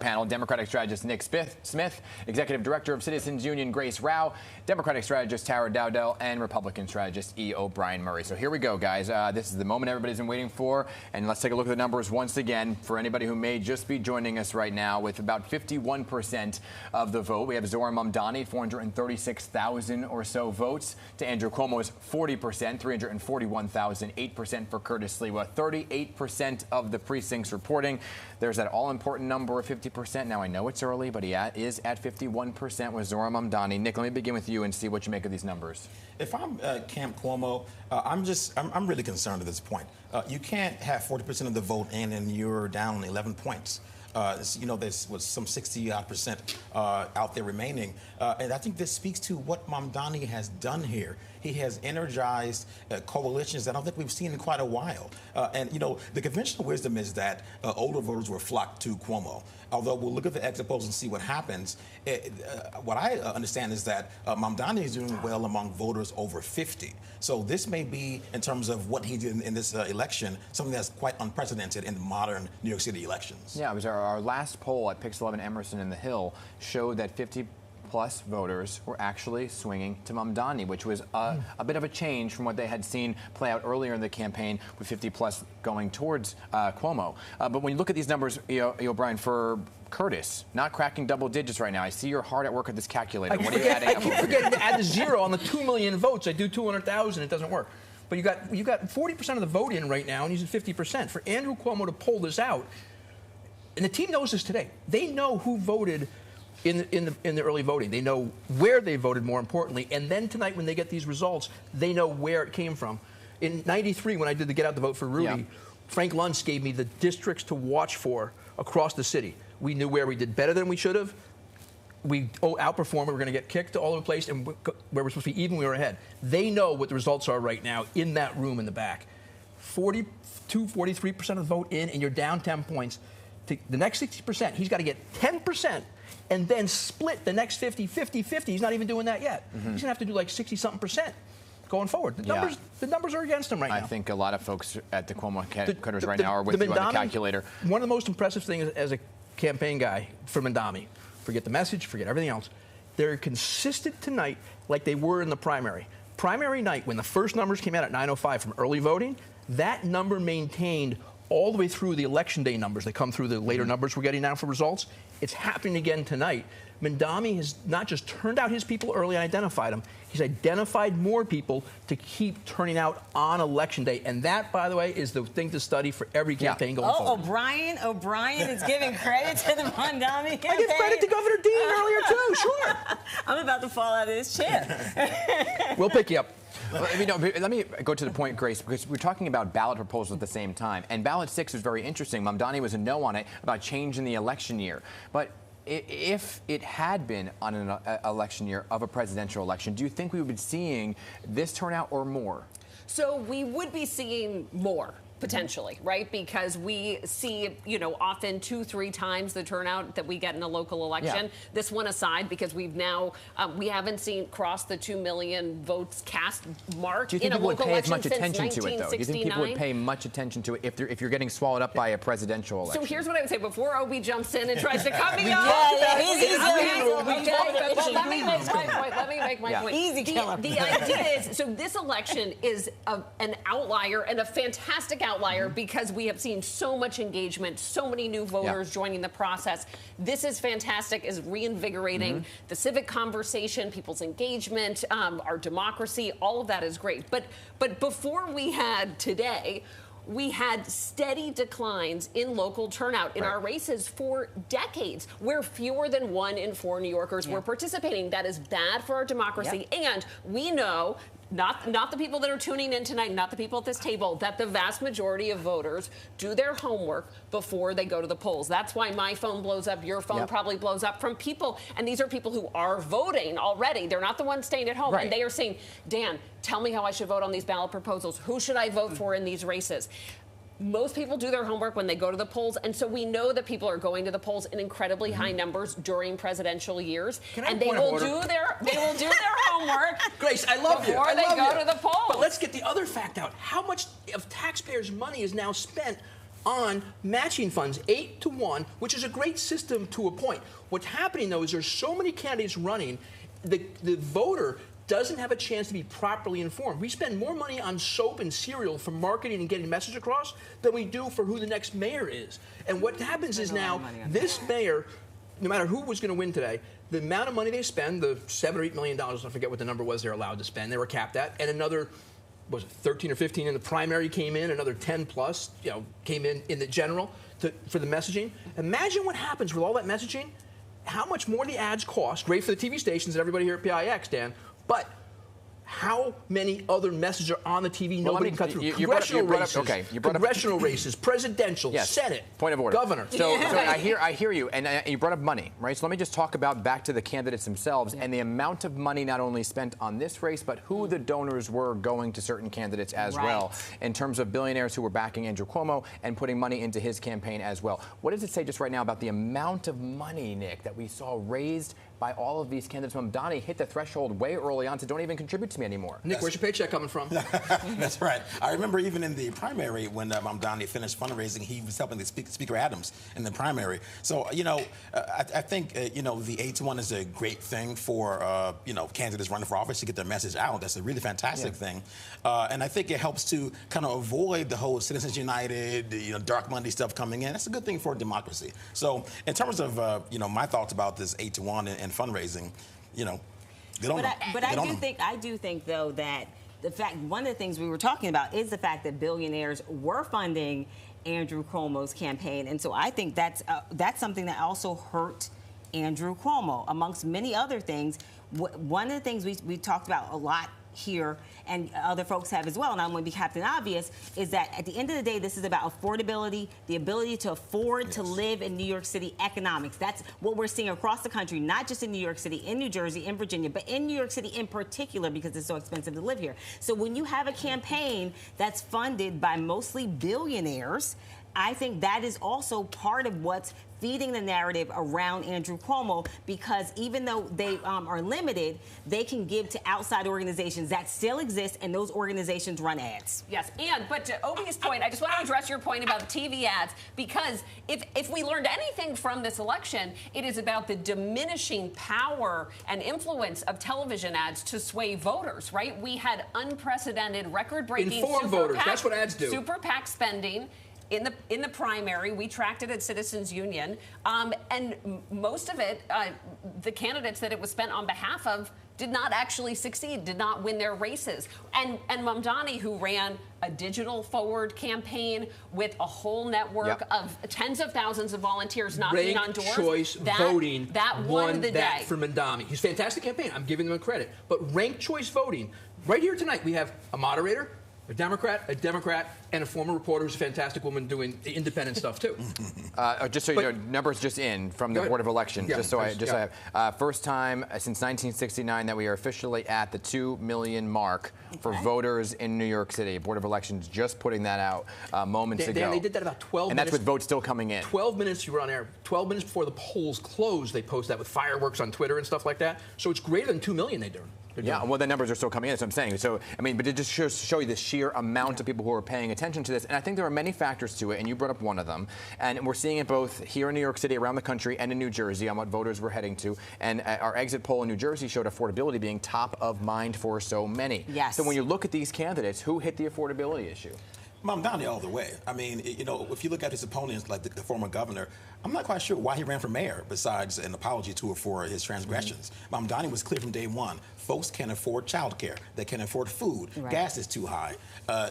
panel, Democratic strategist Nick Smith, Executive Director of Citizens Union Grace Rao, Democratic strategist Tara Dowdell, and Republican strategist E. O'Brien Murray. So here we go, guys. This is the moment everybody's been waiting for, and let's take a look at the numbers once again for anybody who may just be joining us right now. With about 51% of the vote, we have Zohran Mamdani, 436,000 or so votes, to Andrew Cuomo's 40%, 341,000, 8% for Curtis Sliwa, 38% of the precincts reporting. There's that all-important number of 50%. Now, I know it's early, but he is at 51% with Zohran Mamdani. Nick, let me begin with you and see what you make of these numbers. If I'm Camp Cuomo, I'm really concerned at this point. You can't have 40% of the vote in and you're down 11 points. You know, there's some 60% out there remaining. And I think this speaks to what Mamdani has done here. He has energized coalitions that I don't think we've seen in quite a while. And, you know, the conventional wisdom is that older voters were flocked to Cuomo. Although we'll look at the exit polls and see what happens. What I understand is that Mamdani is doing well among voters over 50. So this may be, in terms of what he did in this election, something that's quite unprecedented in modern New York City elections. Yeah, it was our last poll at Pix 11 Emerson in the Hill showed that 50-plus voters were actually swinging to Mamdani, which was a bit of a change from what they had seen play out earlier in the campaign, with 50-plus going towards Cuomo. But when you look at these numbers, O'Brien, for Curtis, not cracking double digits right now. I see you're hard at work at this calculator. What are you adding? I keep forgetting to add the zero on the 2 million votes. I do 200,000. It doesn't work. But you got 40% of the vote in right now, and he's at 50%. For Andrew Cuomo to pull this out, and the team knows this today. They know who voted in the early voting. They know where they voted, more importantly. And then tonight, when they get these results, they know where it came from. In '93, when I did the Get Out the Vote for Rudy, Frank Luntz gave me the districts to watch for across the city. We knew where we did better than we should have. We outperformed. We were going to get kicked all over the place, and where we're supposed to be even, we were ahead. They know what the results are right now in that room in the back. 42, 43% of the vote in, and you're down 10 points. The next 60%, he's got to get 10% and then split the next 50, 50, 50. He's not even doing that yet. He's going to have to do like 60-something% going forward. The numbers are against him right now. I think a lot of folks at the Cuomo headquarters right now are with you on the calculator. One of the most impressive things as a campaign guy for Mamdani, forget the message, forget everything else, they're consistent tonight like they were in the primary. Primary night, when the first numbers came out at 9:05 from early voting, that number maintained all the way through the election day numbers that come through the later numbers we're getting now for results. It's happening again tonight. Mamdani has not just turned out his people early and identified them, he's identified more people to keep turning out on election day. And that, by the way, is the thing to study for every campaign going forward. O'Brien is giving credit to the Mamdani campaign. I give credit to Governor Dean earlier, too, sure. I'm about to fall out of this chair. We'll pick you up. Well, I mean, no, let me go to the point, Grace, because we're talking about ballot proposals at the same time. And ballot 6 was very interesting. Mamdani was a no on it about change in the election year. But if it had been on an election year of a presidential election, do you think we would be seeing this turnout or more? So we would be seeing more. Potentially, right? Because we see, you know, often 2-3 times the turnout that we get in a local election. Yeah. This one aside, because we've now, we haven't seen cross the 2 million votes cast mark in a local election since 1969. Do you think people would pay as much attention to it, though? Do you think people would pay much attention to it if you're getting swallowed up by a presidential election? So here's what I would say before Obi jumps in and tries to cut me off. Let me make my point. Easy killer. The idea is, so this election is an outlier and a fantastic outlier because we have seen so much engagement, so many new voters joining the process. This is fantastic, is reinvigorating the civic conversation, people's engagement, our democracy. All of that is great. But before we had today, we had steady declines in local turnout in our races for decades, where fewer than 1 in 4 New Yorkers were participating. That is bad for our democracy. And we know, not the people that are tuning in tonight, not the people at this table, that the vast majority of voters do their homework before they go to the polls. That's why my phone blows up, your phone probably blows up from people, and these are people who are voting already. They're not the ones staying at home, and they are saying, Dan, tell me how I should vote on these ballot proposals. Who should I vote for in these races? Most people do their homework when they go to the polls, and so we know that people are going to the polls in incredibly high numbers during presidential years, and they will do their homework. Grace, I love you. Before they go to the polls. But let's get the other fact out. How much of taxpayers' money is now spent on matching funds, 8-1, which is a great system to a point. What's happening, though, is there's so many candidates running, the voter doesn't have a chance to be properly informed. We spend more money on soap and cereal for marketing and getting message across than we do for who the next mayor is. And what happens is now this mayor, no matter who was going to win today, the amount of money they spend, the $7 or $8 million, I forget what the number was they're allowed to spend, they were capped at, and another, was it 13 or 15 in the primary came in, another 10 plus, came in the general for the messaging. Imagine what happens with all that messaging, how much more the ads cost, great for the TV stations and everybody here at PIX, Dan, but how many other messages are on the TV nobody can cut through? Congressional races, presidential, Senate, point of order, governor. So I hear you, and you brought up money, right? So let me just talk about back to the candidates themselves and the amount of money not only spent on this race, but who the donors were going to certain candidates as well, in terms of billionaires who were backing Andrew Cuomo and putting money into his campaign as well. What does it say just right now about the amount of money, Nick, that we saw raised by all of these candidates? Mamdani hit the threshold way early on to don't even contribute to me anymore. Nick, where's your paycheck coming from? That's right. I remember even in the primary when Mamdani finished fundraising, he was helping the Speaker Adams in the primary. So, I think, the 8-1 is a great thing for, candidates running for office to get their message out. That's a really fantastic thing. And I think it helps to kind of avoid the whole Citizens United, Dark Monday stuff coming in. That's a good thing for democracy. So in terms of, my thoughts about this 8-1 and fundraising, I do think though that one of the things we were talking about is the fact that billionaires were funding Andrew Cuomo's campaign, and so I think that's something that also hurt Andrew Cuomo amongst many other things. One of the things we talked about a lot here, and other folks have as well, and I'm going to be Captain Obvious, is that at the end of the day, this is about affordability, the ability to afford to live in New York City, economics. That's what we're seeing across the country, not just in New York City, in New Jersey, in Virginia, but in New York City in particular because it's so expensive to live here. So when you have a campaign that's funded by mostly billionaires, I think that is also part of what's feeding the narrative around Andrew Cuomo, because even though they are limited, they can give to outside organizations that still exist, and those organizations run ads. Yes, but to Obi's point, I just want to address your point about the TV ads, because if we learned anything from this election, it is about the diminishing power and influence of television ads to sway voters, right? We had unprecedented, record-breaking informed voters. That's what ads do. Super PAC spending. In the primary, we tracked it at Citizens Union, and most of it, the candidates that it was spent on behalf of did not actually succeed, did not win their races. And Mamdani, who ran a digital forward campaign with a whole network of tens of thousands of volunteers knocking on doors. Ranked choice voting that won the day for Mamdani. He's a fantastic campaign. I'm giving him credit. But ranked choice voting, right here tonight, we have a moderator, a Democrat, and a former reporter who's a fantastic woman doing independent stuff, too. Just so you know, numbers just in from the Board of Elections, I have. First time since 1969 that we are officially at the 2 million mark for voters in New York City. Board of Elections just putting that out moments ago. Dan, they did that about 12 minutes. And that's with votes still coming in. 12 minutes you were on air. 12 minutes before the polls closed, they post that with fireworks on Twitter and stuff like that. So it's greater than 2 million they're doing. Yeah, well, the numbers are still coming in, that's what I'm saying. So, but it just show you the sheer amount of people who are paying attention to this. And I think there are many factors to it, and you brought up one of them. And we're seeing it both here in New York City, around the country, and in New Jersey on what voters were heading to. And our exit poll in New Jersey showed affordability being top of mind for so many. Yes. So when you look at these candidates, who hit the affordability issue? Mamdani all the way. I mean, if you look at his opponents, like the former governor, I'm not quite sure why he ran for mayor besides an apology tour for his transgressions. Mamdani was clear from day one. Folks can't afford childcare. They can't afford food. Gas is too high.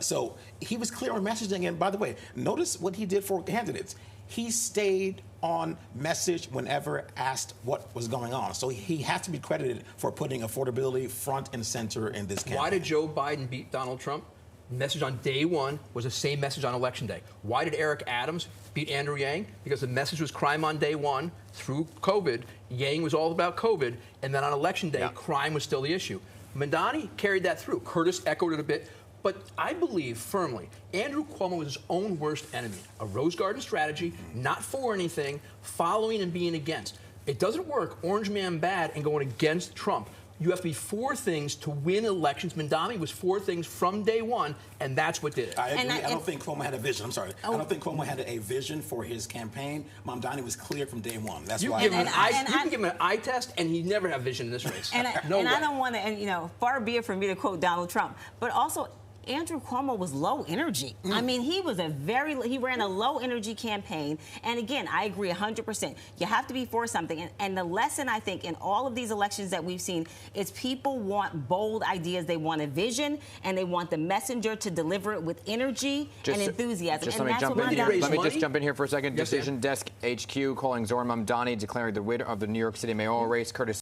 So he was clear on messaging. And by the way, notice what he did for candidates. He stayed on message whenever asked what was going on. So he has to be credited for putting affordability front and center in this campaign. Why did Joe Biden beat Donald Trump? Message on day one was the same message on election day. Why did Eric Adams beat Andrew Yang? Because the message was crime on day one through COVID. Yang was all about COVID. And then on election day, crime was still the issue. Mamdani carried that through. Curtis echoed it a bit. But I believe firmly Andrew Cuomo was his own worst enemy. A Rose Garden strategy, not for anything, following and being against. It doesn't work, orange man bad and going against Trump. You have to be four things to win elections. Mamdani was four things from day one, and that's what did it. I agree. I don't think Cuomo had a vision. I'm sorry. Oh. I don't think Cuomo had a vision for his campaign. Mamdani was clear from day one. That's You why. give him an eye test, and he'd never have vision in this race. And, no and way. I don't want to, and far be it from me to quote Donald Trump, but also Andrew Cuomo was low energy. I mean, he ran a low energy campaign. And again, I agree 100%. You have to be for something. And the lesson, I think, in all of these elections that we've seen is people want bold ideas. They want a vision, and they want the messenger to deliver it with energy and enthusiasm. Just and let me just jump in here for a second. Yes, Decision Desk HQ calling Zohran Mamdani declaring the winner of the New York City mayoral race, courtesy